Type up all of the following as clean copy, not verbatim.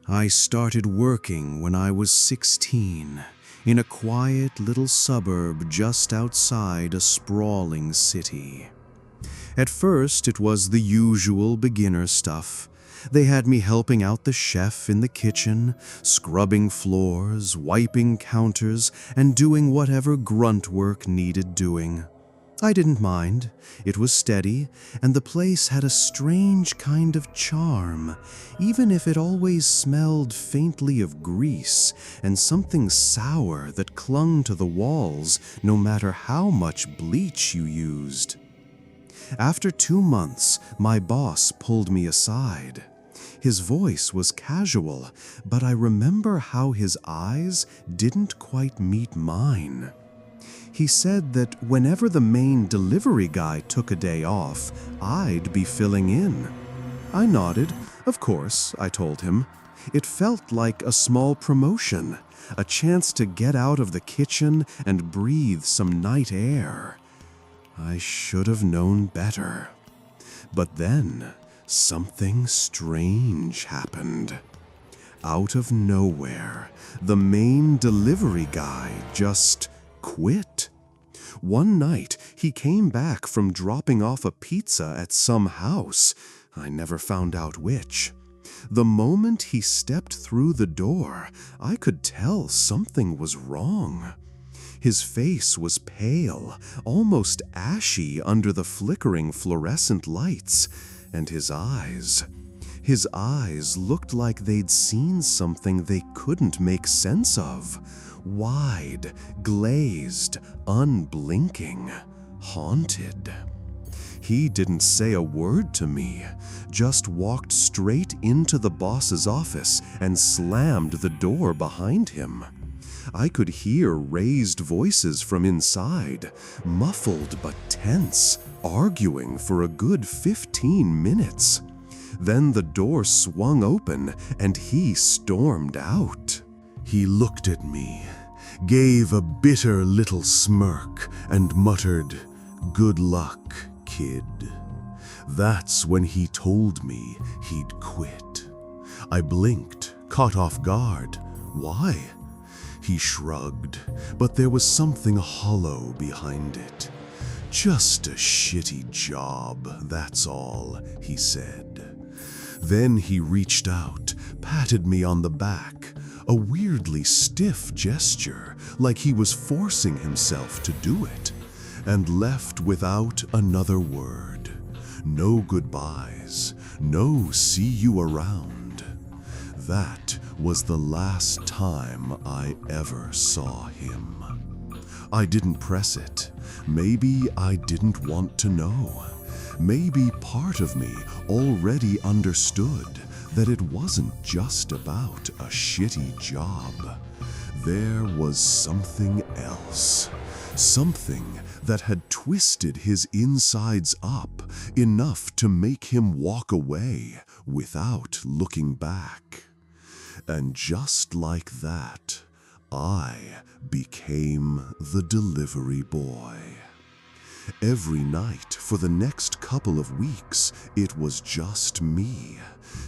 I started working when I was 16 in a quiet little suburb just outside a sprawling city. At first, it was the usual beginner stuff. They had me helping out the chef in the kitchen, scrubbing floors, wiping counters, and doing whatever grunt work needed doing. I didn't mind. It was steady, and the place had a strange kind of charm, even if it always smelled faintly of grease and something sour that clung to the walls no matter how much bleach you used. After 2 months, my boss pulled me aside. His voice was casual, but I remember how his eyes didn't quite meet mine. He said that whenever the main delivery guy took a day off, I'd be filling in. I nodded. Of course, I told him. It felt like a small promotion, a chance to get out of the kitchen and breathe some night air. I should have known better. But then, something strange happened. Out of nowhere, the main delivery guy just quit. One night, he came back from dropping off a pizza at some house. I never found out which. The moment he stepped through the door, I could tell something was wrong. His face was pale, almost ashy under the flickering fluorescent lights, and his eyes looked like they'd seen something they couldn't make sense of. Wide, glazed, unblinking, haunted. He didn't say a word to me, just walked straight into the boss's office and slammed the door behind him. I could hear raised voices from inside, muffled but tense, arguing for a good 15 minutes. Then the door swung open and he stormed out. He looked at me, gave a bitter little smirk, and muttered, "Good luck, kid." That's when he told me he'd quit. I blinked, caught off guard. Why? He shrugged, but there was something hollow behind it. "Just a shitty job, that's all," he said. Then he reached out, patted me on the back, a weirdly stiff gesture, like he was forcing himself to do it, and left without another word. No goodbyes, no see you around. That was the last time I ever saw him. I didn't press it. Maybe I didn't want to know. Maybe part of me already understood that it wasn't just about a shitty job. There was something else. Something that had twisted his insides up enough to make him walk away without looking back. And just like that, I became the delivery boy. Every night for the next couple of weeks, it was just me,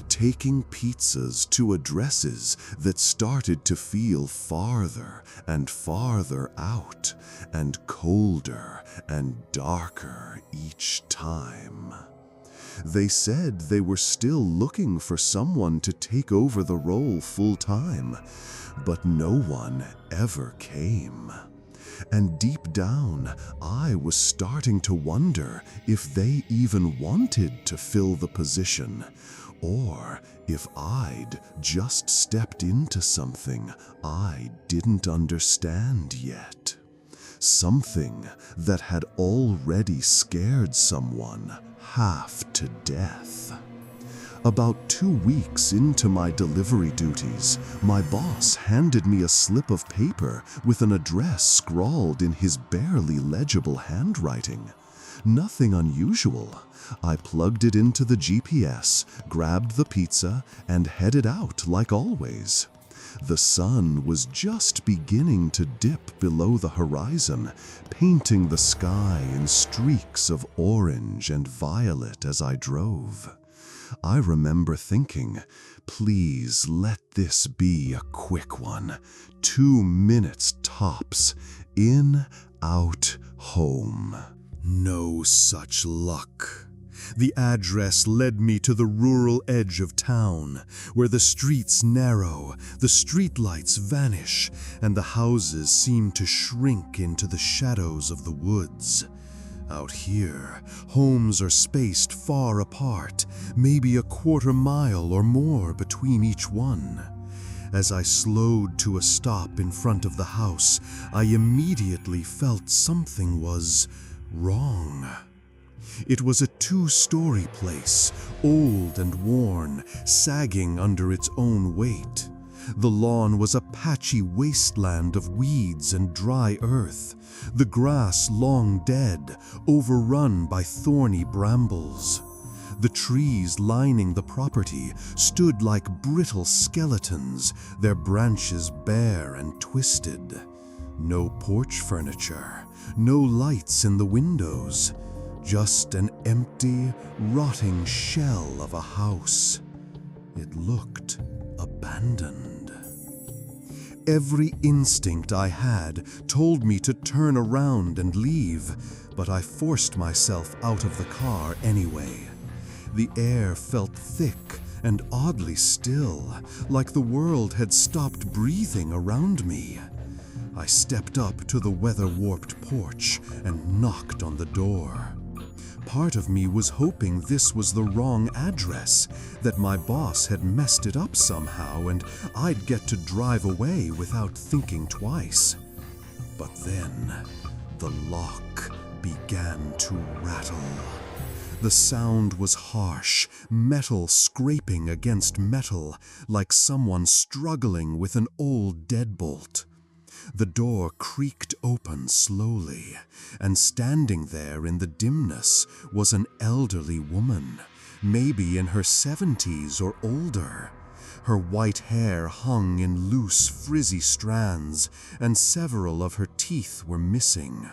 taking pizzas to addresses that started to feel farther and farther out, and colder and darker each time. They said they were still looking for someone to take over the role full-time, but no one ever came. And deep down, I was starting to wonder if they even wanted to fill the position, or if I'd just stepped into something I didn't understand yet. Something that had already scared someone half to death. About 2 weeks into my delivery duties, my boss handed me a slip of paper with an address scrawled in his barely legible handwriting. Nothing unusual. I plugged it into the GPS, grabbed the pizza, and headed out like always. The sun was just beginning to dip below the horizon, painting the sky in streaks of orange and violet as I drove. I remember thinking, please let this be a quick one. 2 minutes tops. In, out, home. No such luck. The address led me to the rural edge of town, where the streets narrow, the streetlights vanish, and the houses seem to shrink into the shadows of the woods. Out here, homes are spaced far apart, maybe a quarter mile or more between each one. As I slowed to a stop in front of the house, I immediately felt something was wrong. It was a 2-story place, old and worn, sagging under its own weight. The lawn was a patchy wasteland of weeds and dry earth, the grass long dead, overrun by thorny brambles. The trees lining the property stood like brittle skeletons, their branches bare and twisted. No porch furniture, no lights in the windows. Just an empty, rotting shell of a house. It looked abandoned. Every instinct I had told me to turn around and leave, but I forced myself out of the car anyway. The air felt thick and oddly still, like the world had stopped breathing around me. I stepped up to the weather-warped porch and knocked on the door. Part of me was hoping this was the wrong address, that my boss had messed it up somehow and I'd get to drive away without thinking twice. But then, the lock began to rattle. The sound was harsh, metal scraping against metal, like someone struggling with an old deadbolt. The door creaked open slowly, and standing there in the dimness was an elderly woman, maybe in her 70s or older. Her white hair hung in loose, frizzy strands, and several of her teeth were missing.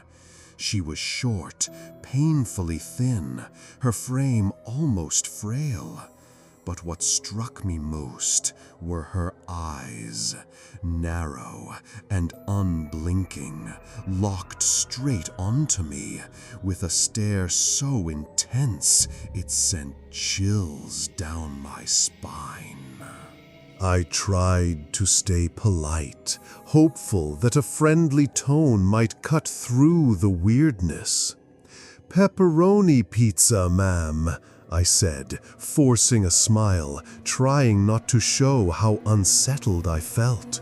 She was short, painfully thin, her frame almost frail. But what struck me most were her eyes, narrow and unblinking, locked straight onto me, with a stare so intense it sent chills down my spine. I tried to stay polite, hopeful that a friendly tone might cut through the weirdness. "Pepperoni pizza, ma'am," I said, forcing a smile, trying not to show how unsettled I felt.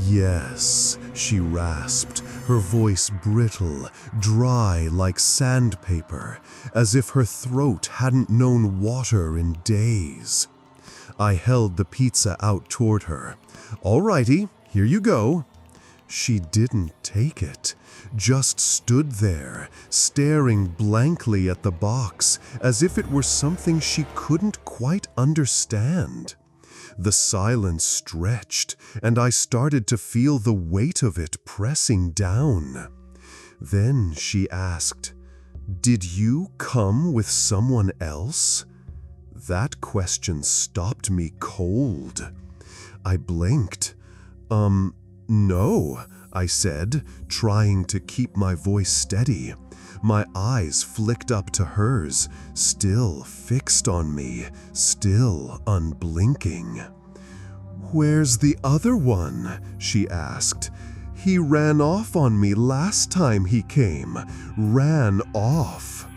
"Yes," she rasped, her voice brittle, dry like sandpaper, as if her throat hadn't known water in days. I held the pizza out toward her. "All righty, here you go." She didn't take it, just stood there, staring blankly at the box, as if it were something she couldn't quite understand. The silence stretched, and I started to feel the weight of it pressing down. Then she asked, "Did you come with someone else?" That question stopped me cold. I blinked. "No," I said, trying to keep my voice steady. My eyes flicked up to hers, still fixed on me, still unblinking. "Where's the other one?" she asked. "He ran off on me last time he came. Ran off."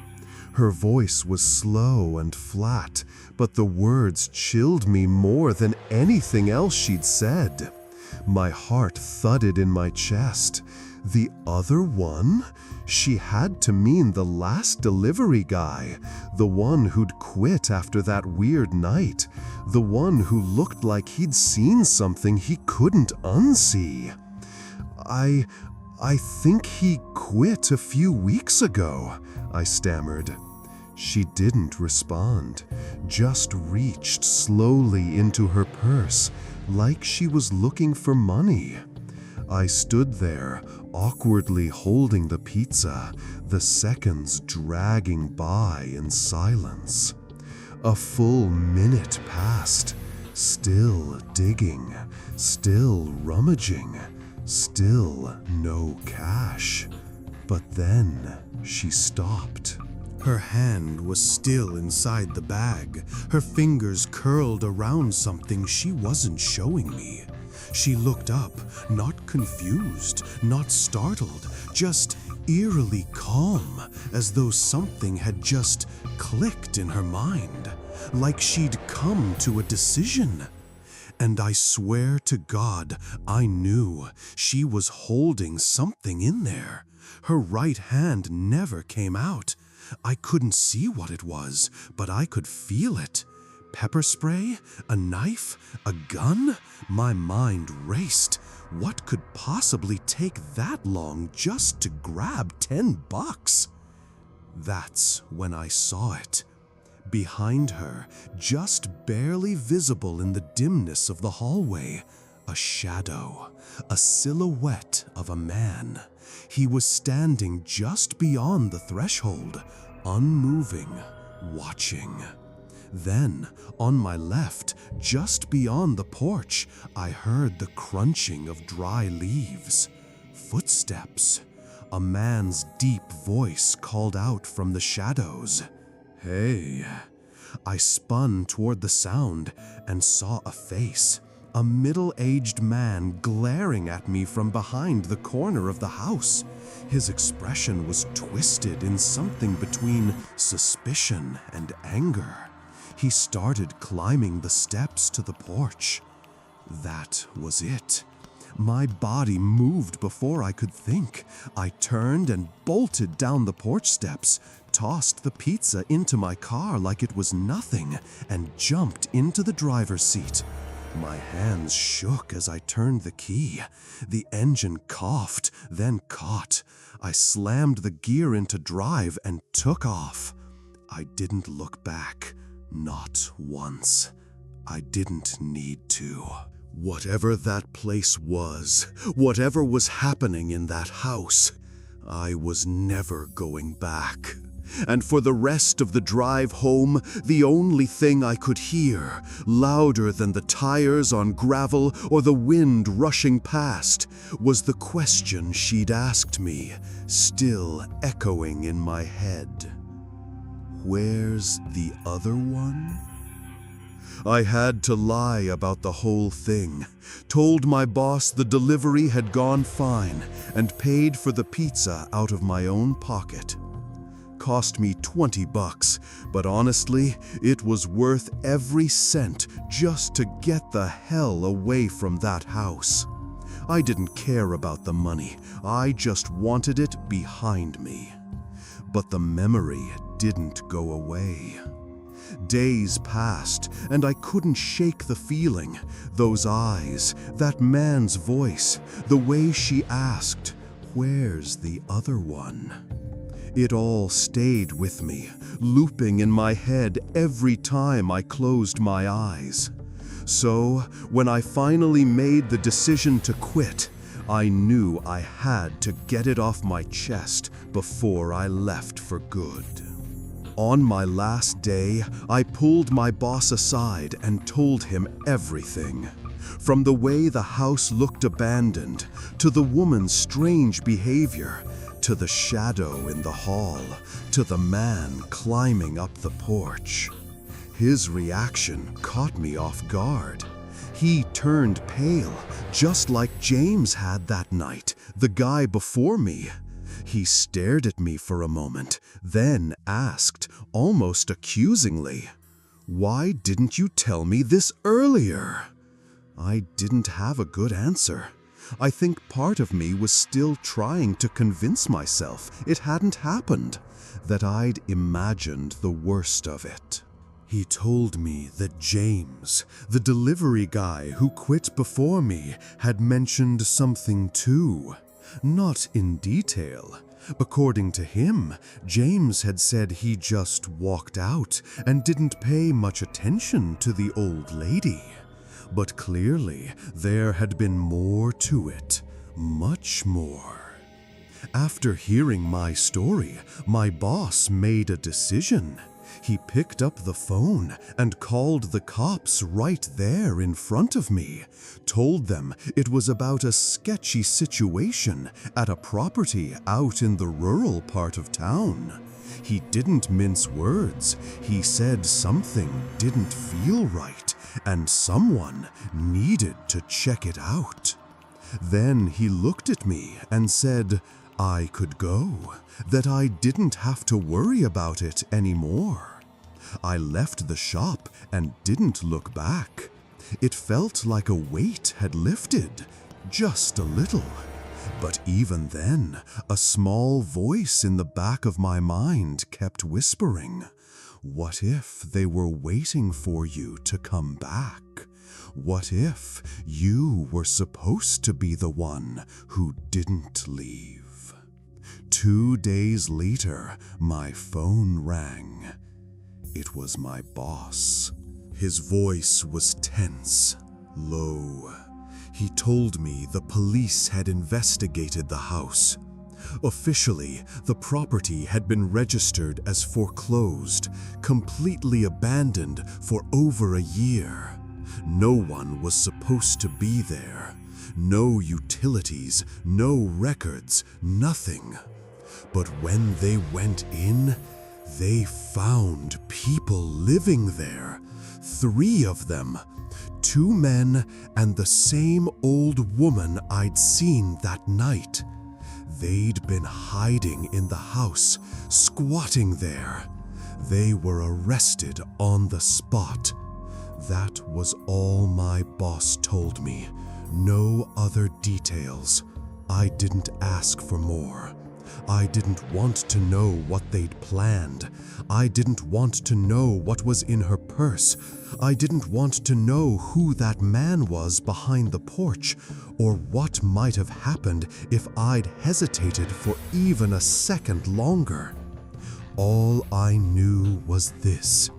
Her voice was slow and flat, but the words chilled me more than anything else she'd said. My heart thudded in my chest. The other one? She had to mean the last delivery guy, the one who'd quit after that weird night, the one who looked like he'd seen something he couldn't unsee. I think he quit a few weeks ago," I stammered. She didn't respond, just reached slowly into her purse, like she was looking for money. I stood there, awkwardly holding the pizza, the seconds dragging by in silence. A full minute passed, still digging, still rummaging, still no cash. But then she stopped. Her hand was still inside the bag, her fingers curled around something she wasn't showing me. She looked up, not confused, not startled, just eerily calm, as though something had just clicked in her mind, like she'd come to a decision. And I swear to God, I knew she was holding something in there. Her right hand never came out. I couldn't see what it was, but I could feel it. Pepper spray? A knife? A gun? My mind raced. What could possibly take that long just to grab $10? That's when I saw it. Behind her, just barely visible in the dimness of the hallway, a shadow, a silhouette of a man. He was standing just beyond the threshold, unmoving, watching. Then, on my left, just beyond the porch, I heard the crunching of dry leaves. Footsteps. A man's deep voice called out from the shadows. "Hey." I spun toward the sound and saw a face. A middle-aged man glaring at me from behind the corner of the house. His expression was twisted in something between suspicion and anger. He started climbing the steps to the porch. That was it. My body moved before I could think. I turned and bolted down the porch steps, tossed the pizza into my car like it was nothing, and jumped into the driver's seat. My hands shook as I turned the key. The engine coughed, then caught. I slammed the gear into drive and took off. I didn't look back, not once. I didn't need to. Whatever that place was, whatever was happening in that house, I was never going back. And for the rest of the drive home, the only thing I could hear, louder than the tires on gravel or the wind rushing past, was the question she'd asked me, still echoing in my head. Where's the other one? I had to lie about the whole thing, told my boss the delivery had gone fine, and paid for the pizza out of my own pocket. Cost me $20, but honestly, it was worth every cent just to get the hell away from that house. I didn't care about the money, I just wanted it behind me. But the memory didn't go away. Days passed, and I couldn't shake the feeling, those eyes, that man's voice, the way she asked, "Where's the other one?" It all stayed with me, looping in my head every time I closed my eyes. So, when I finally made the decision to quit, I knew I had to get it off my chest before I left for good. On my last day, I pulled my boss aside and told him everything. From the way the house looked abandoned, to the woman's strange behavior, to the shadow in the hall, to the man climbing up the porch. His reaction caught me off guard. He turned pale, just like James had that night, the guy before me. He stared at me for a moment, then asked, almost accusingly, "Why didn't you tell me this earlier?" I didn't have a good answer. I think part of me was still trying to convince myself it hadn't happened, that I'd imagined the worst of it. He told me that James, the delivery guy who quit before me, had mentioned something too. Not in detail. According to him, James had said he just walked out and didn't pay much attention to the old lady. But clearly, there had been more to it, much more. After hearing my story, my boss made a decision. He picked up the phone and called the cops right there in front of me, told them it was about a sketchy situation at a property out in the rural part of town. He didn't mince words. He said something didn't feel right and someone needed to check it out. Then he looked at me and said I could go, that I didn't have to worry about it anymore. I left the shop and didn't look back. It felt like a weight had lifted, just a little. But even then, a small voice in the back of my mind kept whispering, "What if they were waiting for you to come back? What if you were supposed to be the one who didn't leave?" 2 days later, my phone rang. It was my boss. His voice was tense, low. He told me the police had investigated the house. Officially, the property had been registered as foreclosed, completely abandoned for over a year. No one was supposed to be there. No utilities, no records, nothing. But when they went in, they found people living there. 3 of them. 2 men and the same old woman I'd seen that night. They'd been hiding in the house, squatting there. They were arrested on the spot. That was all my boss told me. No other details. I didn't ask for more. I didn't want to know what they'd planned. I didn't want to know what was in her purse. I didn't want to know who that man was behind the porch, or what might have happened if I'd hesitated for even a second longer. All I knew was this.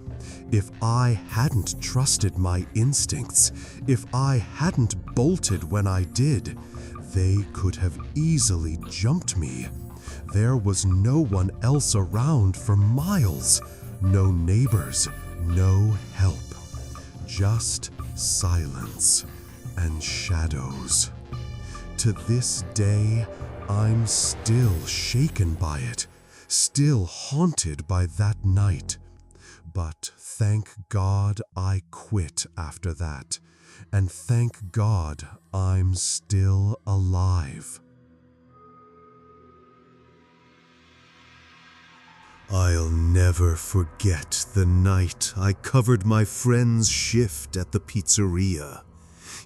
If I hadn't trusted my instincts, if I hadn't bolted when I did, they could have easily jumped me. There was no one else around for miles. No neighbors, no help. Just silence and shadows. To this day, I'm still shaken by it, still haunted by that night. But thank God I quit after that, and thank God I'm still alive. I'll never forget the night I covered my friend's shift at the pizzeria.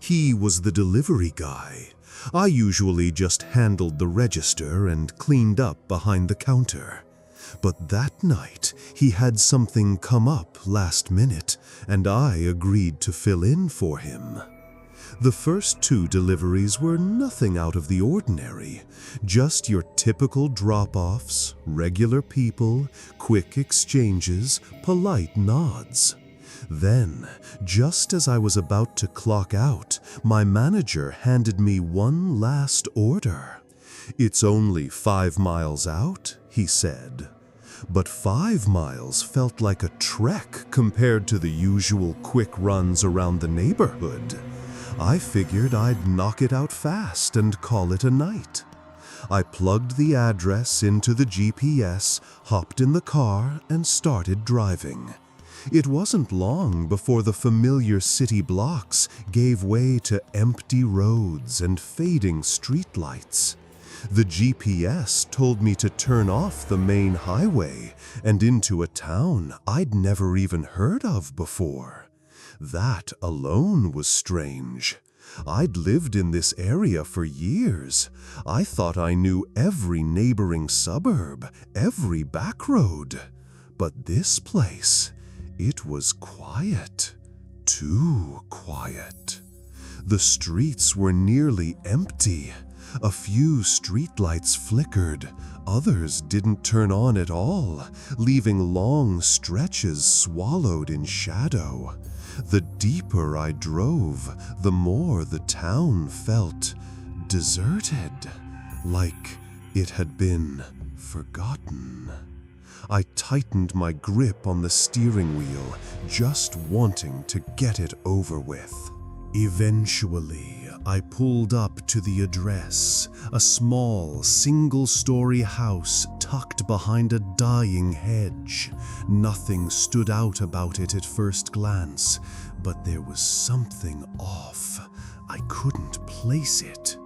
He was the delivery guy. I usually just handled the register and cleaned up behind the counter. But that night, he had something come up last minute, and I agreed to fill in for him. The first 2 deliveries were nothing out of the ordinary, just your typical drop-offs, regular people, quick exchanges, polite nods. Then, just as I was about to clock out, my manager handed me one last order. "It's only 5 miles out," he said. But 5 miles felt like a trek compared to the usual quick runs around the neighborhood. I figured I'd knock it out fast and call it a night. I plugged the address into the GPS, hopped in the car, and started driving. It wasn't long before the familiar city blocks gave way to empty roads and fading streetlights. The GPS told me to turn off the main highway and into a town I'd never even heard of before. That alone was strange. I'd lived in this area for years. I thought I knew every neighboring suburb, every back road. But this place, it was quiet. Too quiet. The streets were nearly empty. A few streetlights flickered, others didn't turn on at all, leaving long stretches swallowed in shadow. The deeper I drove, the more the town felt deserted, like it had been forgotten. I tightened my grip on the steering wheel, just wanting to get it over with. Eventually, I pulled up to the address, a small, single-story house tucked behind a dying hedge. Nothing stood out about it at first glance, but there was something off. I couldn't place it.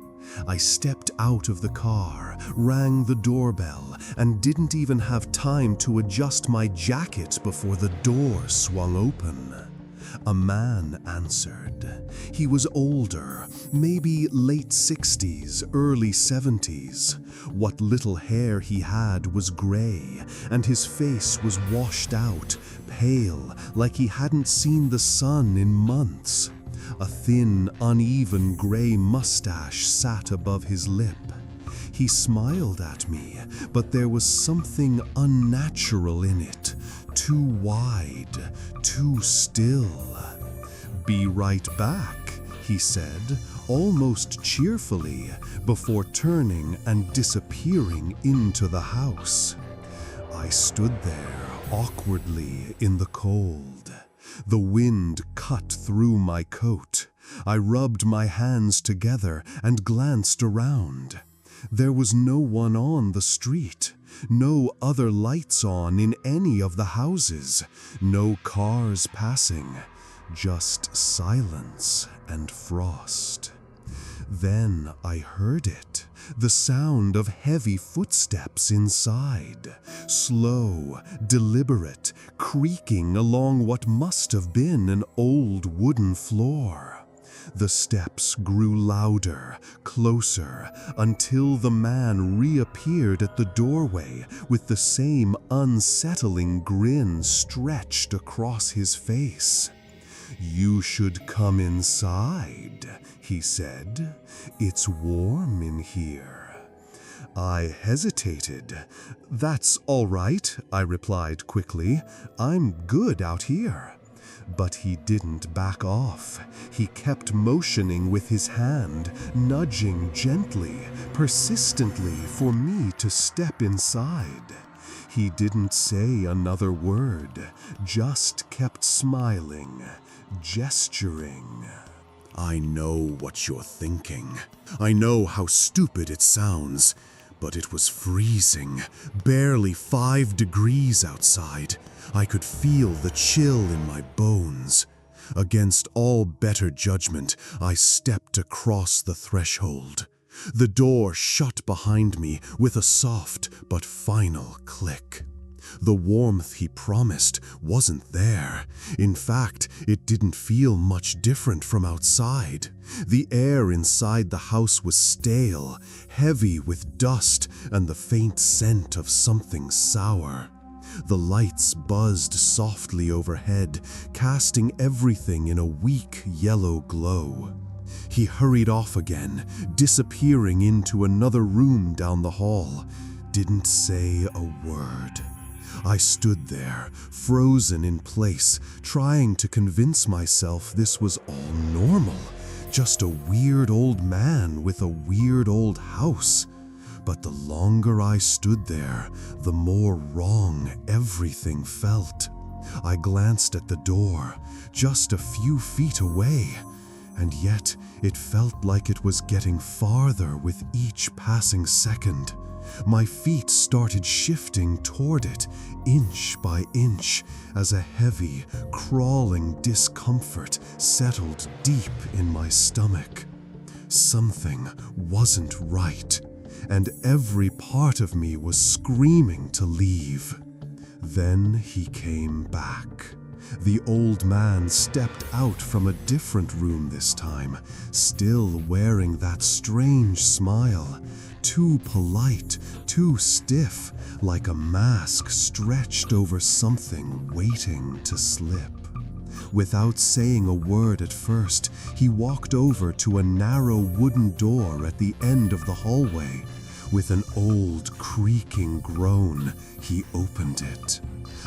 I stepped out of the car, rang the doorbell, and didn't even have time to adjust my jacket before the door swung open. A man answered. He was older, maybe late 60s, early 70s. What little hair he had was gray, and his face was washed out, pale, like he hadn't seen the sun in months. A thin, uneven gray mustache sat above his lip. He smiled at me, but there was something unnatural in it. Too wide, too still. "Be right back," he said, almost cheerfully, before turning and disappearing into the house. I stood there awkwardly in the cold. The wind cut through my coat. I rubbed my hands together and glanced around. There was no one on the street, no other lights on in any of the houses, no cars passing, just silence and frost. Then I heard it, the sound of heavy footsteps inside, slow, deliberate, creaking along what must have been an old wooden floor. The steps grew louder, closer, until the man reappeared at the doorway with the same unsettling grin stretched across his face. "You should come inside," he said. "It's warm in here." I hesitated. "That's all right," I replied quickly. "I'm good out here." But he didn't back off. He kept motioning with his hand, nudging gently, persistently for me to step inside. He didn't say another word, just kept smiling, gesturing. I know what you're thinking. I know how stupid it sounds, but it was freezing, barely 5 degrees outside. I could feel the chill in my bones. Against all better judgment, I stepped across the threshold. The door shut behind me with a soft but final click. The warmth he promised wasn't there. In fact, it didn't feel much different from outside. The air inside the house was stale, heavy with dust and the faint scent of something sour. The lights buzzed softly overhead, casting everything in a weak yellow glow. He hurried off again, disappearing into another room down the hall. Didn't say a word. I stood there, frozen in place, trying to convince myself this was all normal. Just a weird old man with a weird old house. But the longer I stood there, the more wrong everything felt. I glanced at the door, just a few feet away, and yet it felt like it was getting farther with each passing second. My feet started shifting toward it, inch by inch, as a heavy, crawling discomfort settled deep in my stomach. Something wasn't right, and every part of me was screaming to leave. Then he came back. The old man stepped out from a different room this time, still wearing that strange smile, too polite, too stiff, like a mask stretched over something waiting to slip. Without saying a word at first, he walked over to a narrow wooden door at the end of the hallway. With an old, creaking groan, he opened it.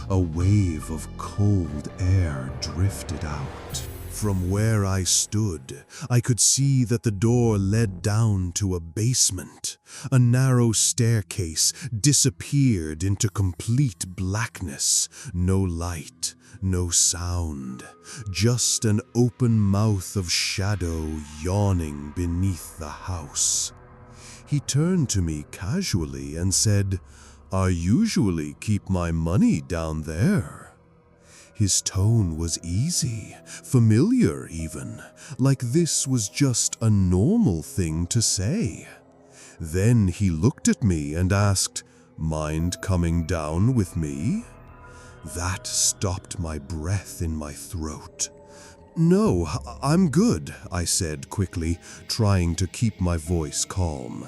A wave of cold air drifted out. From where I stood, I could see that the door led down to a basement. A narrow staircase disappeared into complete blackness. No light, no sound, just an open mouth of shadow yawning beneath the house. He turned to me casually and said, "I usually keep my money down there." His tone was easy, familiar even, like this was just a normal thing to say. Then he looked at me and asked, "Mind coming down with me?" That stopped my breath in my throat. "No, I'm good," I said quickly, trying to keep my voice calm.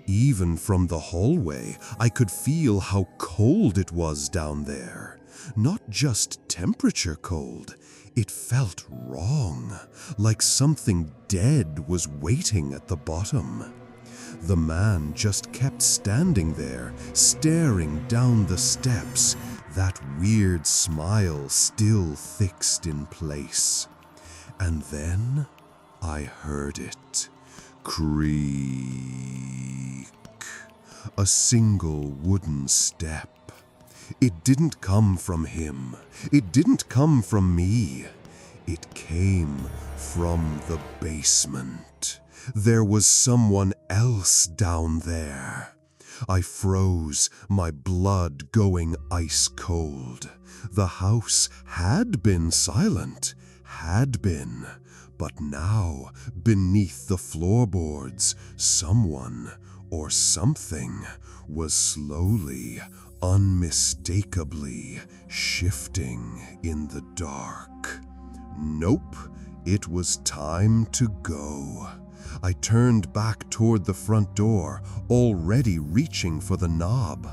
Even from the hallway, I could feel how cold it was down there. Not just temperature cold, it felt wrong, like something dead was waiting at the bottom. The man just kept standing there, staring down the steps, that weird smile still fixed in place. And then I heard it. Creak. A single wooden step. It didn't come from him. It didn't come from me. It came from the basement. There was someone else down there. I froze, my blood going ice cold. The house had been silent, but now, beneath the floorboards, someone or something was slowly, unmistakably shifting in the dark. Nope, it was time to go. I turned back toward the front door, already reaching for the knob.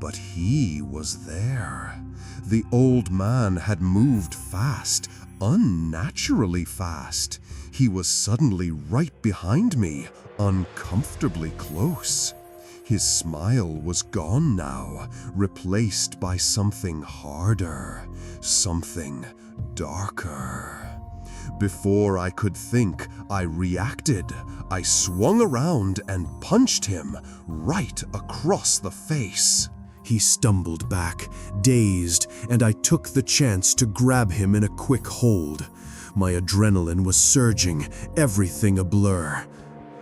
But he was there. The old man had moved fast, unnaturally fast. He was suddenly right behind me, uncomfortably close. His smile was gone now, replaced by something harder, something darker. Before I could think, I reacted. I swung around and punched him right across the face. He stumbled back, dazed, and I took the chance to grab him in a quick hold. My adrenaline was surging, everything a blur.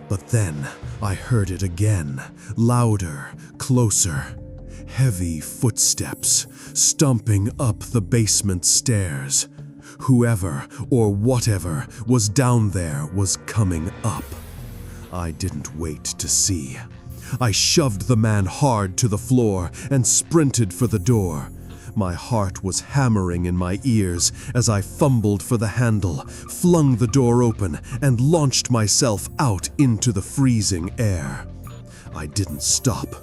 But then I heard it again, louder, closer. Heavy footsteps, stomping up the basement stairs. Whoever or whatever was down there was coming up. I didn't wait to see. I shoved the man hard to the floor and sprinted for the door. My heart was hammering in my ears as I fumbled for the handle, flung the door open, and launched myself out into the freezing air. I didn't stop.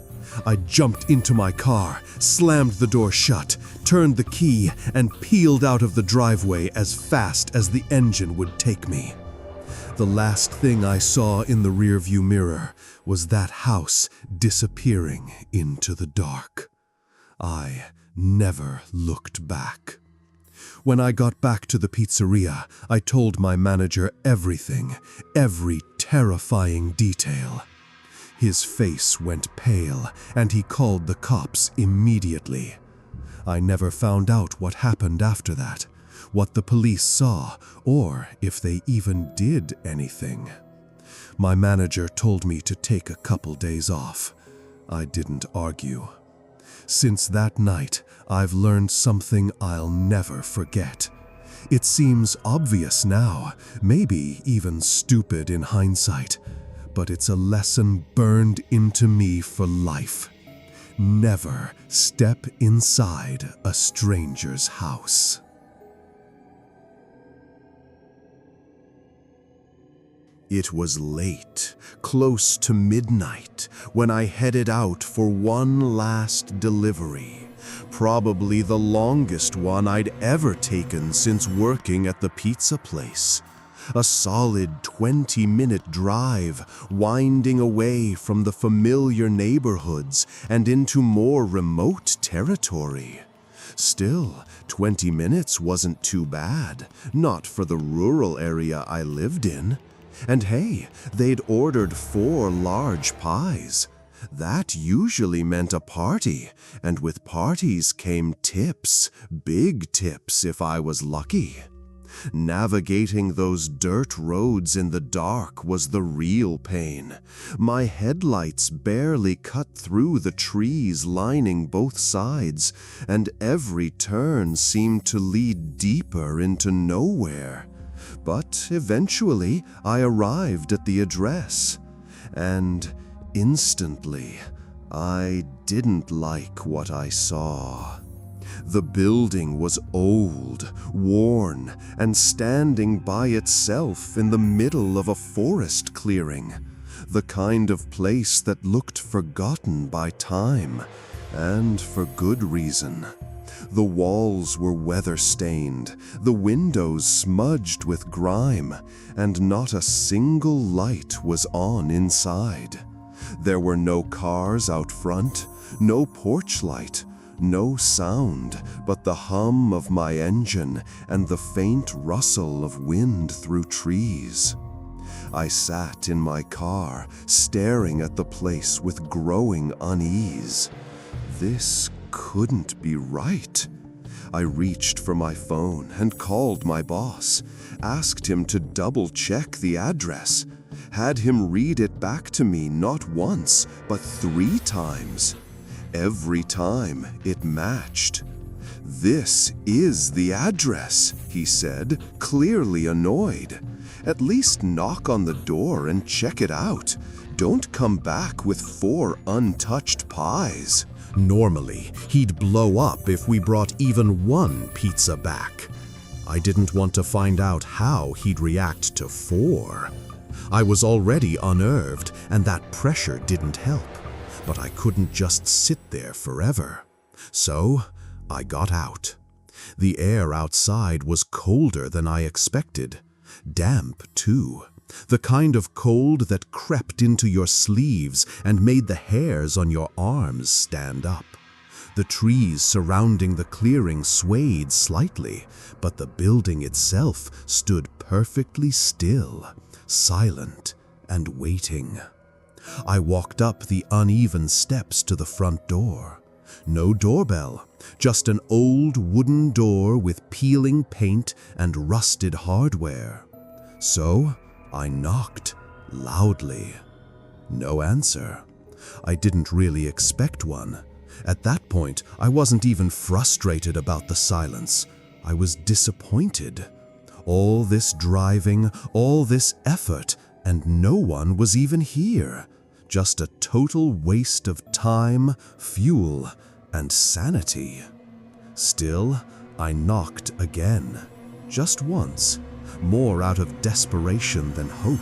I jumped into my car, slammed the door shut, turned the key, and peeled out of the driveway as fast as the engine would take me. The last thing I saw in the rearview mirror was that house disappearing into the dark. I never looked back. When I got back to the pizzeria, I told my manager everything, every terrifying detail. His face went pale, and he called the cops immediately. I never found out what happened after that, what the police saw, or if they even did anything. My manager told me to take a couple days off. I didn't argue. Since that night, I've learned something I'll never forget. It seems obvious now, maybe even stupid in hindsight, but it's a lesson burned into me for life. Never step inside a stranger's house. It was late, close to midnight, when I headed out for one last delivery. Probably the longest one I'd ever taken since working at the pizza place. A solid 20-minute drive, winding away from the familiar neighborhoods and into more remote territory. Still, 20 minutes wasn't too bad, not for the rural area I lived in. And hey, they'd ordered 4 large pies. That usually meant a party, and with parties came tips, big tips if I was lucky. Navigating those dirt roads in the dark was the real pain. My headlights barely cut through the trees lining both sides, and every turn seemed to lead deeper into nowhere. But eventually, I arrived at the address, and instantly, I didn't like what I saw. The building was old, worn, and standing by itself in the middle of a forest clearing, the kind of place that looked forgotten by time, and for good reason. The walls were weather-stained, the windows smudged with grime, and not a single light was on inside. There were no cars out front, no porch light, no sound but the hum of my engine and the faint rustle of wind through trees. I sat in my car, staring at the place with growing unease. This couldn't be right. I reached for my phone and called my boss, asked him to double-check the address, had him read it back to me not once, but 3 times. Every time it matched. "This is the address," he said, clearly annoyed. "At least knock on the door and check it out. Don't come back with 4 untouched pies." Normally, he'd blow up if we brought even 1 pizza back. I didn't want to find out how he'd react to 4. I was already unnerved, and that pressure didn't help. But I couldn't just sit there forever. So I got out. The air outside was colder than I expected. Damp, too. The kind of cold that crept into your sleeves and made the hairs on your arms stand up. The trees surrounding the clearing swayed slightly, but the building itself stood perfectly still, silent and waiting. I walked up the uneven steps to the front door. No doorbell, just an old wooden door with peeling paint and rusted hardware. So I knocked loudly. No answer. I didn't really expect one. At that point, I wasn't even frustrated about the silence. I was disappointed. All this driving, all this effort, and no one was even here. Just a total waste of time, fuel, and sanity. Still, I knocked again. Just once, more out of desperation than hope.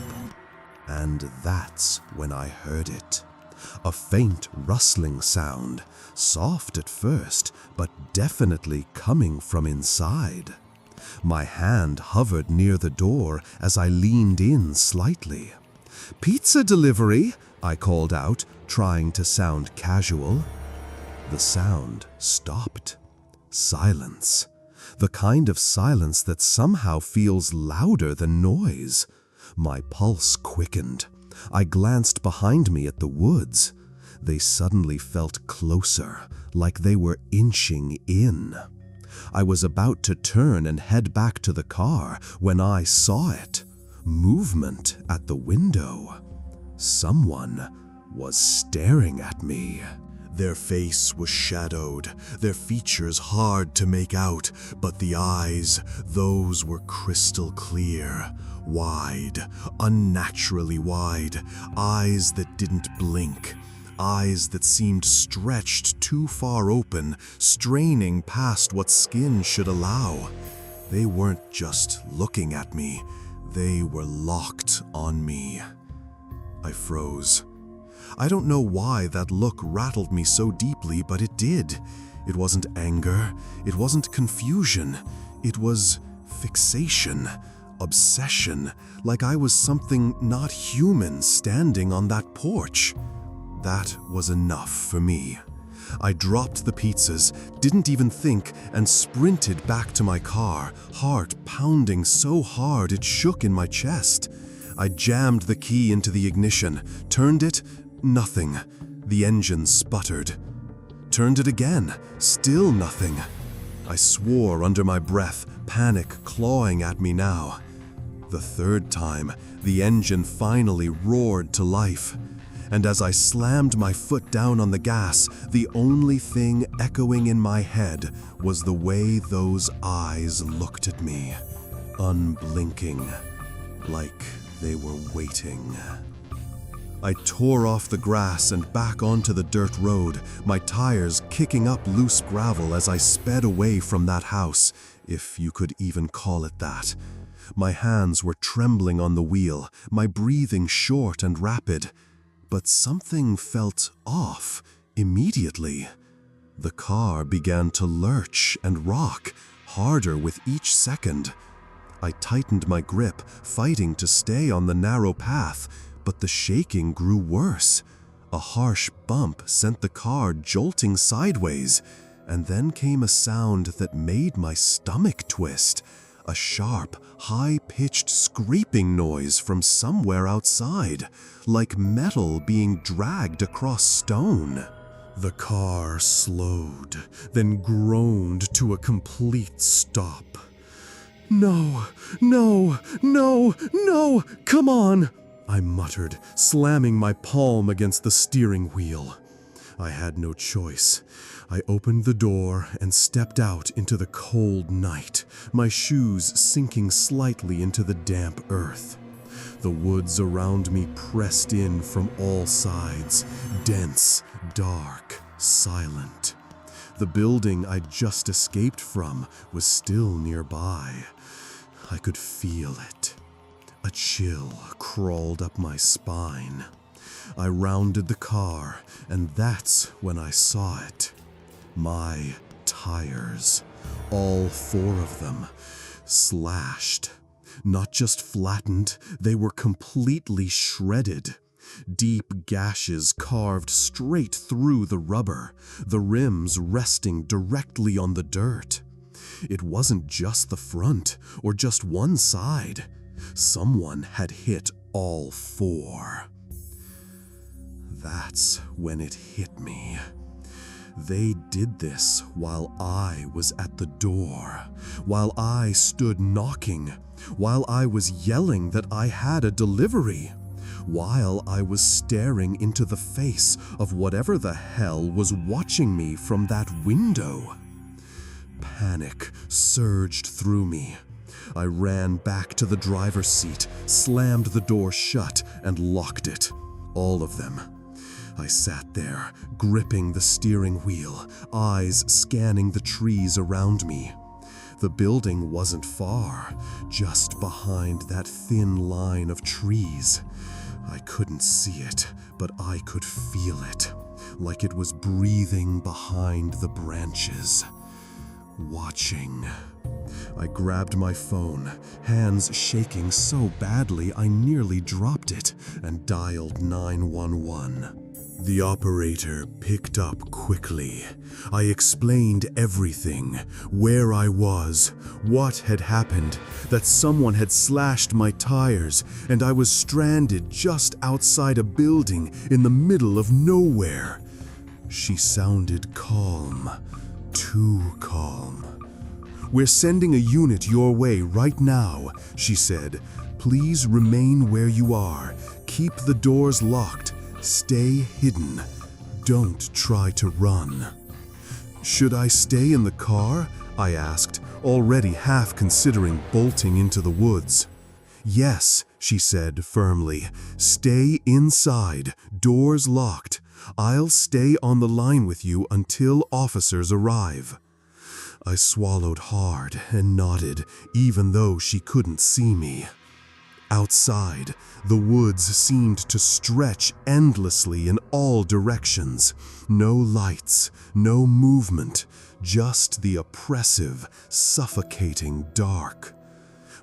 And that's when I heard it. A faint rustling sound, soft at first, but definitely coming from inside. My hand hovered near the door as I leaned in slightly. "Pizza delivery?" I called out, trying to sound casual. The sound stopped. Silence. The kind of silence that somehow feels louder than noise. My pulse quickened. I glanced behind me at the woods. They suddenly felt closer, like they were inching in. I was about to turn and head back to the car when I saw it. Movement at the window. Someone was staring at me. Their face was shadowed, their features hard to make out, but the eyes, those were crystal clear, wide, unnaturally wide, eyes that didn't blink, eyes that seemed stretched too far open, straining past what skin should allow. They weren't just looking at me, they were locked on me. I froze. I don't know why that look rattled me so deeply, but it did. It wasn't anger, it wasn't confusion, it was fixation, obsession, like I was something not human standing on that porch. That was enough for me. I dropped the pizzas, didn't even think, and sprinted back to my car, heart pounding so hard it shook in my chest. I jammed the key into the ignition, turned it, nothing. The engine sputtered. Turned it again, still nothing. I swore under my breath, panic clawing at me now. The third time, the engine finally roared to life. And as I slammed my foot down on the gas, the only thing echoing in my head was the way those eyes looked at me, unblinking, like they were waiting. I tore off the grass and back onto the dirt road, my tires kicking up loose gravel as I sped away from that house, if you could even call it that. My hands were trembling on the wheel, my breathing short and rapid. But something felt off immediately. The car began to lurch and rock, harder with each second. I tightened my grip, fighting to stay on the narrow path, but the shaking grew worse. A harsh bump sent the car jolting sideways, and then came a sound that made my stomach twist. A sharp, high-pitched scraping noise from somewhere outside, like metal being dragged across stone. The car slowed, then groaned to a complete stop. "No, no, no, no, come on!" I muttered, slamming my palm against the steering wheel. I had no choice. I opened the door and stepped out into the cold night, my shoes sinking slightly into the damp earth. The woods around me pressed in from all sides, dense, dark, silent. The building I'd just escaped from was still nearby. I could feel it. A chill crawled up my spine. I rounded the car, and that's when I saw it. My tires, all 4 of them, slashed. Not just flattened, they were completely shredded. Deep gashes carved straight through the rubber, the rims resting directly on the dirt. It wasn't just the front, or just one side. Someone had hit all 4. That's when it hit me. They did this while I was at the door, while I stood knocking, while I was yelling that I had a delivery, while I was staring into the face of whatever the hell was watching me from that window. Panic surged through me. I ran back to the driver's seat, slammed the door shut, and locked it. All of them. I sat there, gripping the steering wheel, eyes scanning the trees around me. The building wasn't far, just behind that thin line of trees. I couldn't see it, but I could feel it, like it was breathing behind the branches. Watching. I grabbed my phone, hands shaking so badly I nearly dropped it, and dialed 911. The operator picked up quickly. I explained everything, where I was, what had happened, that someone had slashed my tires, and I was stranded just outside a building in the middle of nowhere. She sounded calm, too calm. "We're sending a unit your way right now," she said. "Please remain where you are. Keep the doors locked. Stay hidden. Don't try to run." "Should I stay in the car?" I asked, already half considering bolting into the woods. "Yes," she said firmly. "Stay inside, doors locked. I'll stay on the line with you until officers arrive." I swallowed hard and nodded, even though she couldn't see me. Outside, the woods seemed to stretch endlessly in all directions. No lights, no movement, just the oppressive, suffocating dark.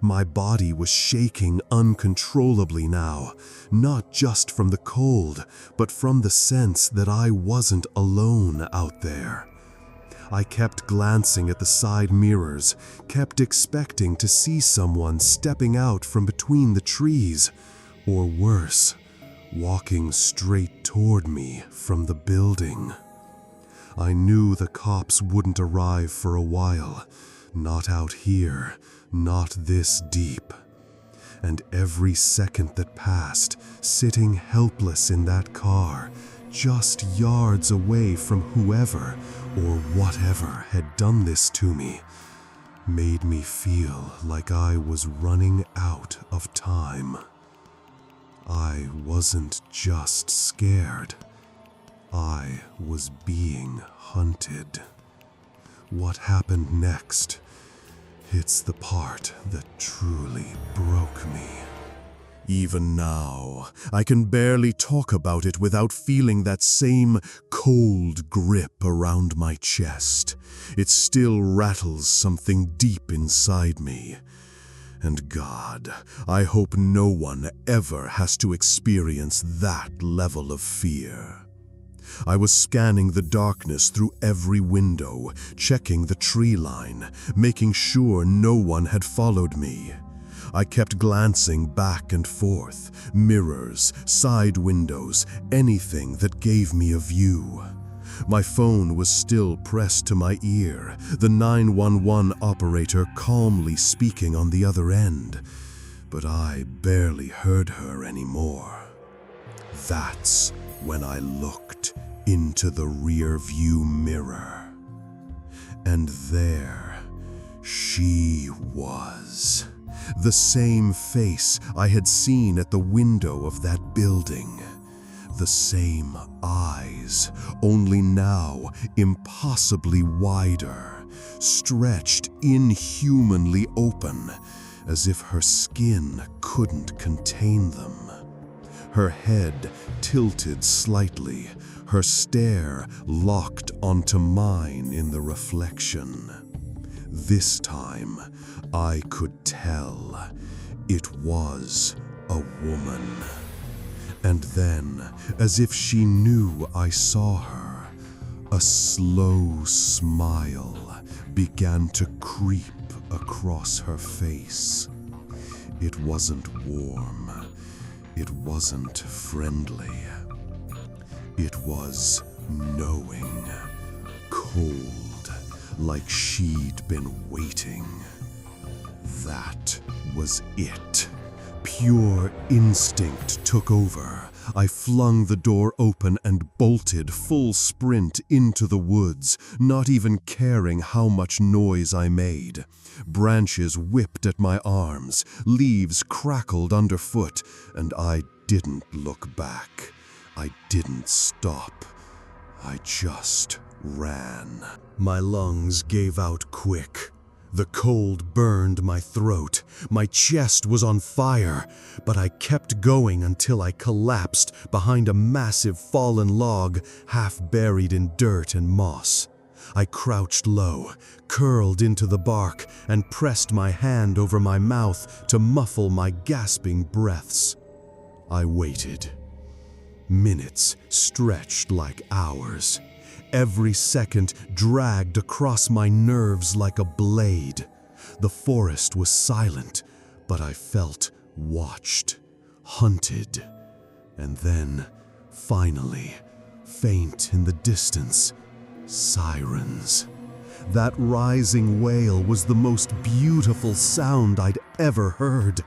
My body was shaking uncontrollably now, not just from the cold, but from the sense that I wasn't alone out there. I kept glancing at the side mirrors, kept expecting to see someone stepping out from between the trees, or worse, walking straight toward me from the building. I knew the cops wouldn't arrive for a while, not out here, not this deep. And every second that passed, sitting helpless in that car, just yards away from whoever or whatever had done this to me, made me feel like I was running out of time. I wasn't just scared. I was being hunted. What happened next? It's the part that truly broke me. Even now, I can barely talk about it without feeling that same cold grip around my chest. It still rattles something deep inside me. And God, I hope no one ever has to experience that level of fear. I was scanning the darkness through every window, checking the tree line, making sure no one had followed me. I kept glancing back and forth, mirrors, side windows, anything that gave me a view. My phone was still pressed to my ear, the 911 operator calmly speaking on the other end, but I barely heard her anymore. That's when I looked into the rear-view mirror. And there she was. The same face I had seen at the window of that building. The same eyes, only now impossibly wider, stretched inhumanly open, as if her skin couldn't contain them. Her head tilted slightly, her stare locked onto mine in the reflection. This time, I could tell it was a woman. And then, as if she knew I saw her, a slow smile began to creep across her face. It wasn't warm. It wasn't friendly. It was knowing, cold, like she'd been waiting. That was it. Pure instinct took over. I flung the door open and bolted full sprint into the woods, not even caring how much noise I made. Branches whipped at my arms, leaves crackled underfoot, and I didn't look back. I didn't stop. I just ran. My lungs gave out quick. The cold burned my throat. My chest was on fire, but I kept going until I collapsed behind a massive fallen log, half buried in dirt and moss. I crouched low, curled into the bark, and pressed my hand over my mouth to muffle my gasping breaths. I waited. Minutes stretched like hours. Every second dragged across my nerves like a blade. The forest was silent, but I felt watched, hunted. And then, finally, faint in the distance, sirens. That rising wail was the most beautiful sound I'd ever heard.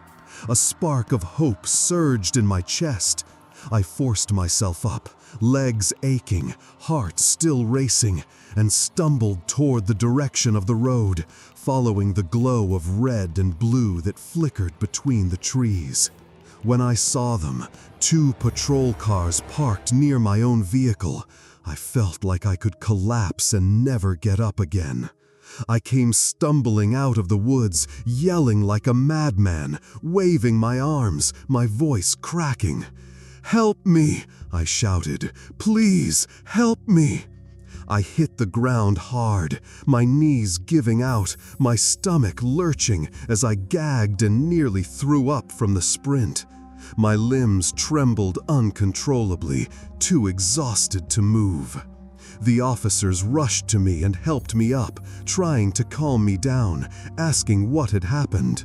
A spark of hope surged in my chest. I forced myself up, legs aching, heart still racing, and stumbled toward the direction of the road, following the glow of red and blue that flickered between the trees. When I saw them, 2 patrol cars parked near my own vehicle, I felt like I could collapse and never get up again. I came stumbling out of the woods, yelling like a madman, waving my arms, my voice cracking. "Help me!" I shouted. "Please, help me!" I hit the ground hard, my knees giving out, my stomach lurching as I gagged and nearly threw up from the sprint. My limbs trembled uncontrollably, too exhausted to move. The officers rushed to me and helped me up, trying to calm me down, asking what had happened.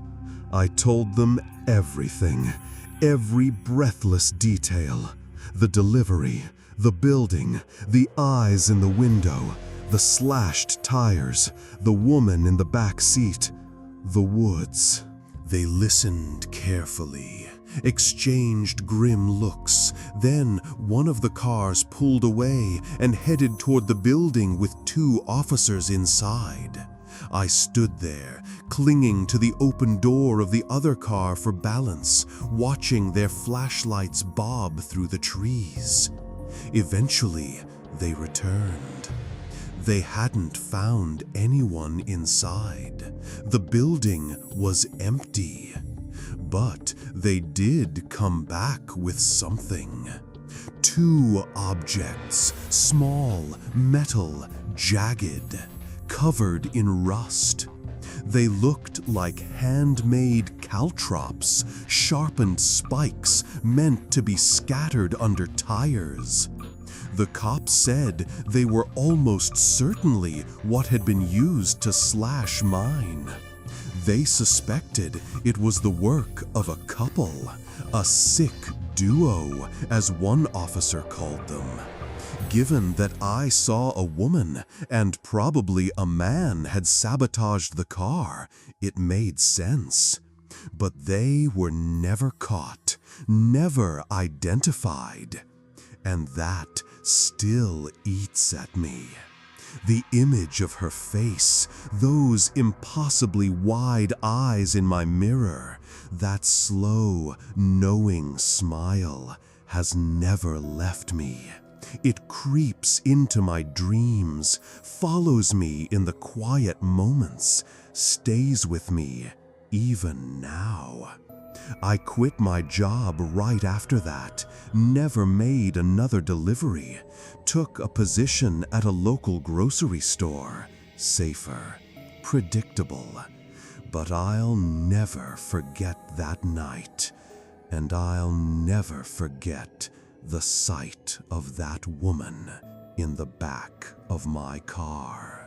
I told them everything, every breathless detail. The delivery, the building, the eyes in the window, the slashed tires, the woman in the back seat, the woods. They listened carefully, exchanged grim looks. Then one of the cars pulled away and headed toward the building with 2 officers inside. I stood there, clinging to the open door of the other car for balance, watching their flashlights bob through the trees. Eventually, they returned. They hadn't found anyone inside. The building was empty. But they did come back with something. 2 objects, small, metal, jagged, covered in rust. They looked like handmade caltrops, sharpened spikes meant to be scattered under tires. The cops said they were almost certainly what had been used to slash mine. They suspected it was the work of a couple, a sick duo, as one officer called them. Given that I saw a woman and probably a man had sabotaged the car, it made sense. But they were never caught, never identified. And that still eats at me. The image of her face, those impossibly wide eyes in my mirror, that slow, knowing smile has never left me. It creeps into my dreams, follows me in the quiet moments, stays with me even now. I quit my job right after that, never made another delivery, took a position at a local grocery store, safer, predictable. But I'll never forget that night, and I'll never forget the sight of that woman in the back of my car.